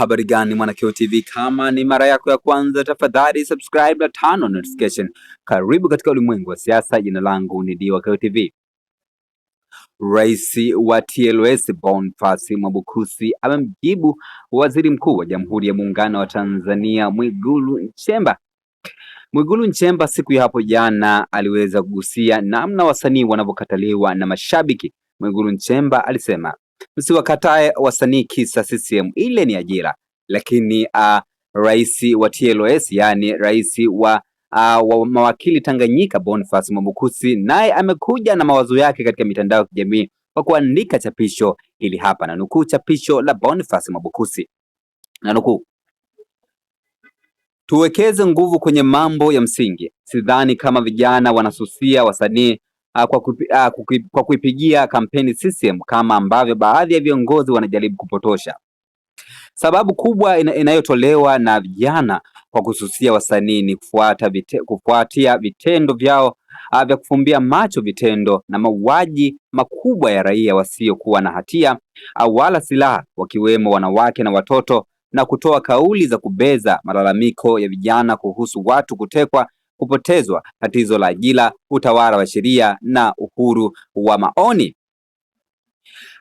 Habari gani Mwanakio TV, kama ni mara yako ya kwanza tafadhali subscribe na turn on notification. Karibu katika ulimwengu wa siasa. Jina langu ni Diwakio TV. Rais wa TLS Boniface Mwabukusi amemjibu Waziri Mkuu wa Jamhuri ya Muungano wa Tanzania Mwigulu Nchemba. Mwigulu Nchemba siku ya hapo jana aliweza kugusia namna wasanii wanavyokataliwa na mashabiki. Mwigulu Nchemba alisema msiwakatae wasanii kisa CCM, ile ni ajira. Lakini rais wa TLS, yani rais wa mawakili Tanganyika Boniface Mwabukusi, naye amekuja na mawazo yake katika mitandao ya kijamii kwa kuandika chapisho ili hapa, na nukuu chapisho la Boniface Mwabukusi, na nukuu: tuwekeze nguvu kwenye mambo ya msingi. Sidhani kama vijana wanasusia wasanii kwa kuipigia kampeni CCM kama ambavyo baadhi ya viongozi wanajaribu kupotosha. Sababu kubwa inayotolewa na vijana kwa kususia wasanii ni kufuatia vitendo vyao vya kufumbia macho vitendo na mauaji makubwa ya raia wasiokuwa na hatia wala silaha, wakiwemo wanawake na watoto, na kutoa kauli za kubeza malalamiko ya vijana kuhusu watu kutekwa, kupotezwa, tatizo la ajira, utawala wa sheria na uhuru wa maoni.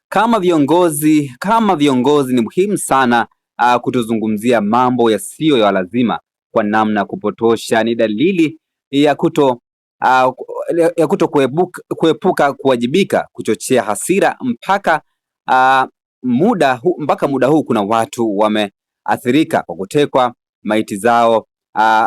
Kama viongozi ni muhimu sana kutozungumzia mambo yasiyo ya lazima kwa namna kupotosha. Ni dalili ya kuepuka kuwajibika, kuchochea hasira. Mpaka muda huu kuna watu wameathirika kwa kutekwa,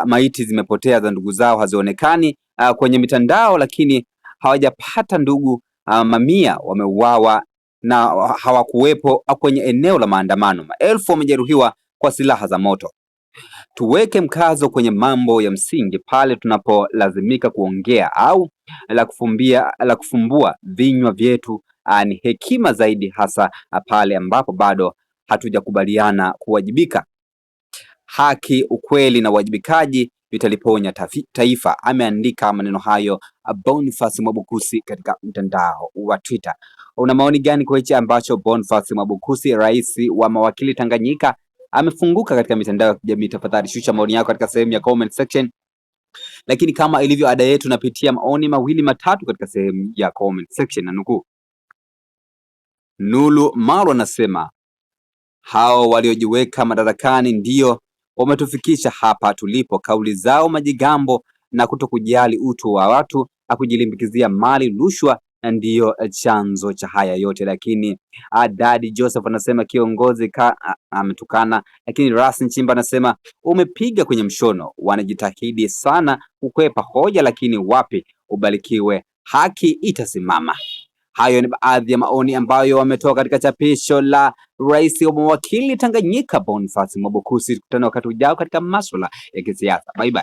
maiti zimepotea za ndugu zao hazionekani kwenye mitandao, lakini hawajapata ndugu. Mamia wameuawa na hawakuwepo kwenye eneo la maandamano. Maelfu wamejeruhiwa kwa silaha za moto. Tuweke mkazo kwenye mambo ya msingi pale tunapolazimika kuongea au la kufumbua vinywa vyetu ni hekima zaidi, hasa pale ambapo bado hatujakubaliana kuwajibika. Haki, ukweli na uwajibikaji vitaliponya taifa. Ameandika maneno hayo Boniface Mwabukusi katika mtandao wa Twitter. Una maoni gani kwa hichi ambacho Boniface Mwabukusi, rais wa mawakili Tanganyika, amefunguka katika mitandao ya kijamii? Tafadhali shusha maoni yako katika sehemu ya comment section. Lakini kama ilivyo ada yetu, napitia maoni mawili matatu katika sehemu ya comment section, na nukuu: Nulu Maro anasema hao waliojiweka madarakani ndio wametufikisha hapa tulipo. Kauli zao majigambo na kutokujali utu wa watu, akujilimbikizia mali, rushwa, na ndiyo chanzo cha haya yote. Lakini Daddy Joseph anasema kiongozi ametukana. Lakini Ras Nchimba anasema umepiga kwenye mshono, wanajitahidi sana kukwepa hoja, lakini wapi, ubarikiwe, haki itasimama. Hayo ni baadhi ya maoni ambayo wametoa katika chapisho la rais wa mawakili Tanganyika Boniface Mwabukusi. Tukutane wakati ujao katika masuala ya kisiasa. Bye bye.